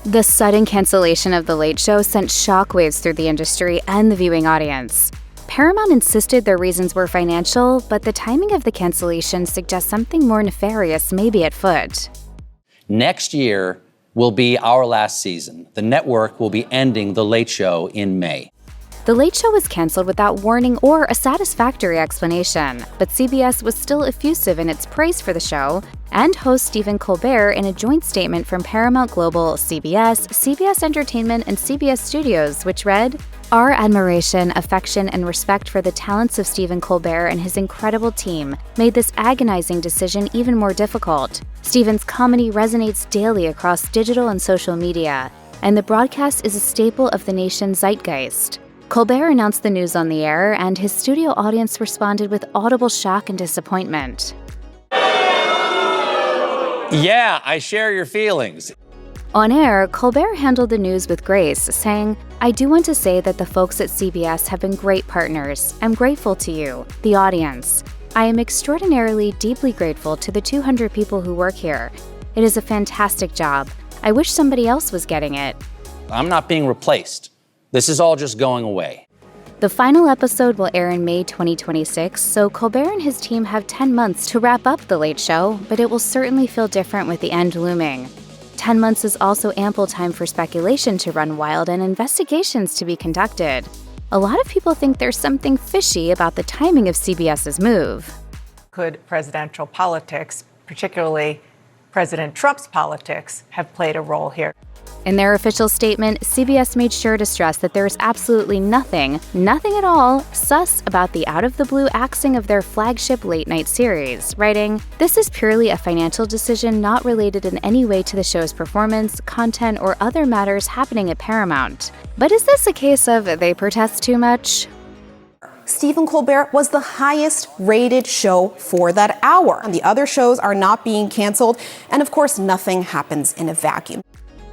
The sudden cancellation of The Late Show sent shockwaves through the industry and the viewing audience. Paramount insisted their reasons were financial, but the timing of the cancellation suggests something more nefarious may be at foot. Next year will be our last season. The network will be ending The Late Show in May. The Late Show was canceled without warning or a satisfactory explanation, but CBS was still effusive in its praise for the show, and host Stephen Colbert, in a joint statement from Paramount Global, CBS, CBS Entertainment, and CBS Studios, which read, "Our admiration, affection, and respect for the talents of Stephen Colbert and his incredible team made this agonizing decision even more difficult. Stephen's comedy resonates daily across digital and social media, and the broadcast is a staple of the nation's zeitgeist." Colbert announced the news on the air, and his studio audience responded with audible shock and disappointment. Yeah, I share your feelings. On air, Colbert handled the news with grace, saying, "I do want to say that the folks at CBS have been great partners. I'm grateful to you, the audience. I am extraordinarily deeply grateful to the 200 people who work here. It is a fantastic job. I wish somebody else was getting it." I'm not being replaced. This is all just going away. The final episode will air in May 2026, so Colbert and his team have 10 months to wrap up The Late Show, but it will certainly feel different with the end looming. 10 months is also ample time for speculation to run wild and investigations to be conducted. A lot of people think there's something fishy about the timing of CBS's move. Could presidential politics, particularly President Trump's politics, have played a role here? In their official statement, CBS made sure to stress that there is absolutely nothing at all, sus about the out-of-the-blue axing of their flagship late-night series, writing, "This is purely a financial decision not related in any way to the show's performance, content, or other matters happening at Paramount." But is this a case of they protest too much? Stephen Colbert was the highest rated show for that hour. The other shows are not being canceled, and of course, nothing happens in a vacuum.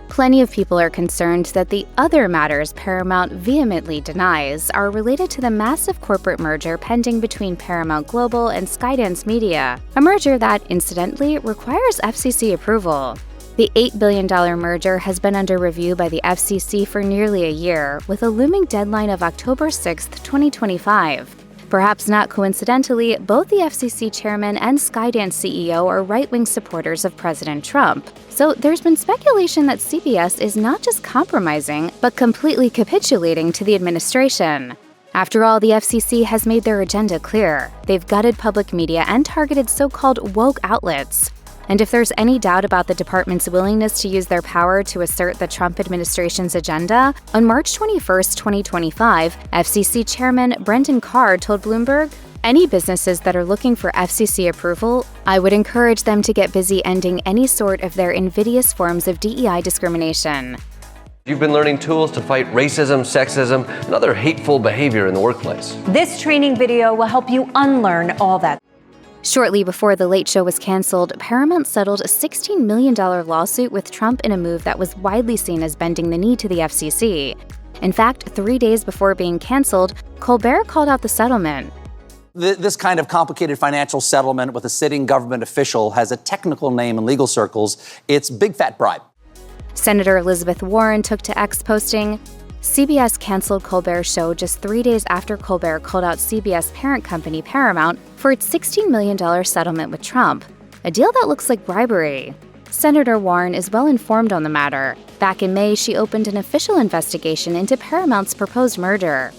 Plenty of people are concerned that the other matters Paramount vehemently denies are related to the massive corporate merger pending between Paramount Global and Skydance Media, a merger that, incidentally, requires FCC approval. The $8 billion merger has been under review by the FCC for nearly a year, with a looming deadline of October 6, 2025. Perhaps not coincidentally, both the FCC chairman and Skydance CEO are right-wing supporters of President Trump. So there's been speculation that CBS is not just compromising, but completely capitulating to the administration. After all, the FCC has made their agenda clear. They've gutted public media and targeted so-called woke outlets. And if there's any doubt about the department's willingness to use their power to assert the Trump administration's agenda, on March 21, 2025, FCC Chairman Brendan Carr told Bloomberg, "Any businesses that are looking for FCC approval, I would encourage them to get busy ending any sort of their invidious forms of DEI discrimination." You've been learning tools to fight racism, sexism, and other hateful behavior in the workplace. This training video will help you unlearn all that. Shortly before The Late Show was canceled, Paramount settled a $16 million lawsuit with Trump in a move that was widely seen as bending the knee to the FCC. In fact, 3 days before being canceled, Colbert called out the settlement. This kind of complicated financial settlement with a sitting government official has a technical name in legal circles. It's big fat bribe. Senator Elizabeth Warren took to X, posting, "CBS canceled Colbert's show just 3 days after Colbert called out CBS parent company Paramount for its $16 million settlement with Trump, a deal that looks like bribery." Senator Warren is well informed on the matter. Back in May, she opened an official investigation into Paramount's proposed merger.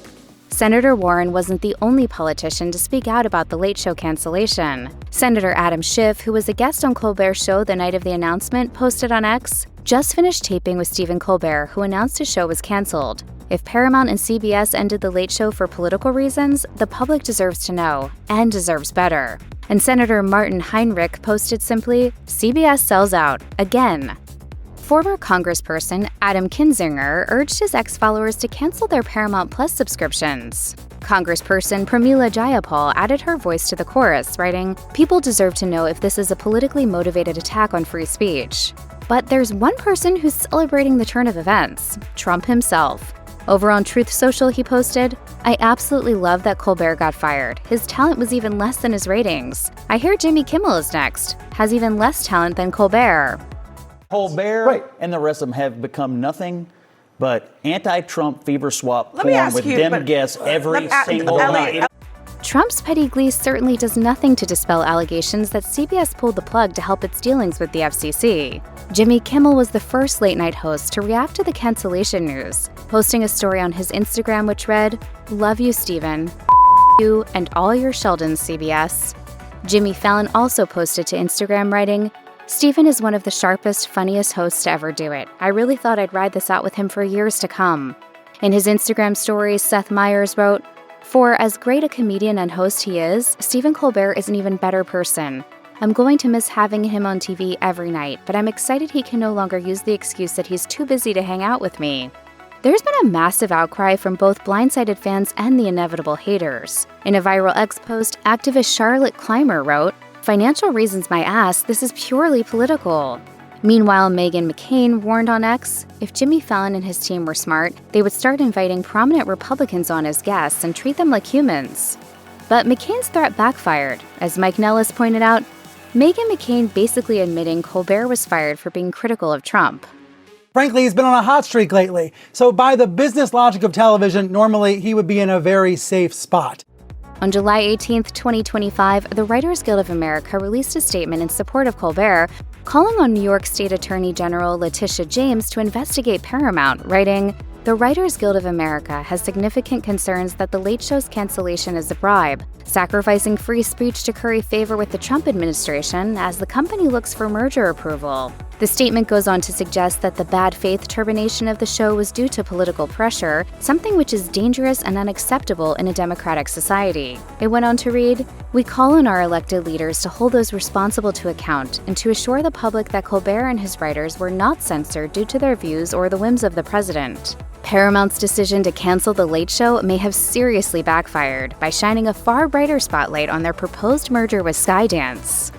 Senator Warren wasn't the only politician to speak out about the Late Show cancellation. Senator Adam Schiff, who was a guest on Colbert's show the night of the announcement, posted on X, "Just finished taping with Stephen Colbert, who announced his show was canceled. If Paramount and CBS ended The Late Show for political reasons, the public deserves to know, and deserves better." And Senator Martin Heinrich posted simply, "CBS sells out, again." Former Congressperson Adam Kinzinger urged his ex-followers to cancel their Paramount Plus subscriptions. Congressperson Pramila Jayapal added her voice to the chorus, writing, "People deserve to know if this is a politically motivated attack on free speech." But there's one person who's celebrating the turn of events, Trump himself. Over on Truth Social, he posted, "I absolutely love that Colbert got fired. His talent was even less than his ratings. I hear Jimmy Kimmel is next, has even less talent than Colbert." Colbert and the rest of them have become nothing but anti-Trump fever swap Let me porn ask with you, them but- guests every single Elliot, night. Trump's petty glee certainly does nothing to dispel allegations that CBS pulled the plug to help its dealings with the FCC. Jimmy Kimmel was the first late-night host to react to the cancellation news, posting a story on his Instagram which read, "Love you, Stephen. You and all your Sheldons, CBS." Jimmy Fallon also posted to Instagram writing, "Stephen is one of the sharpest, funniest hosts to ever do it. I really thought I'd ride this out with him for years to come." In his Instagram stories, Seth Meyers wrote, "For as great a comedian and host he is, Stephen Colbert is an even better person. I'm going to miss having him on TV every night, but I'm excited he can no longer use the excuse that he's too busy to hang out with me." There's been a massive outcry from both blindsided fans and the inevitable haters. In a viral X post, activist Charlotte Clymer wrote, "Financial reasons my ass, this is purely political." Meanwhile, Meghan McCain warned on X, if Jimmy Fallon and his team were smart, they would start inviting prominent Republicans on as guests and treat them like humans. But McCain's threat backfired. As Mike Nellis pointed out, Meghan McCain basically admitting Colbert was fired for being critical of Trump. Frankly, he's been on a hot streak lately. So by the business logic of television, normally he would be in a very safe spot. On July 18, 2025, the Writers Guild of America released a statement in support of Colbert, calling on New York State Attorney General Letitia James to investigate Paramount, writing, "The Writers Guild of America has significant concerns that the Late Show's cancellation is a bribe, sacrificing free speech to curry favor with the Trump administration as the company looks for merger approval." The statement goes on to suggest that the bad faith termination of the show was due to political pressure, something which is dangerous and unacceptable in a democratic society. It went on to read, "We call on our elected leaders to hold those responsible to account and to assure the public that Colbert and his writers were not censored due to their views or the whims of the president." Paramount's decision to cancel The Late Show may have seriously backfired by shining a far brighter spotlight on their proposed merger with Skydance.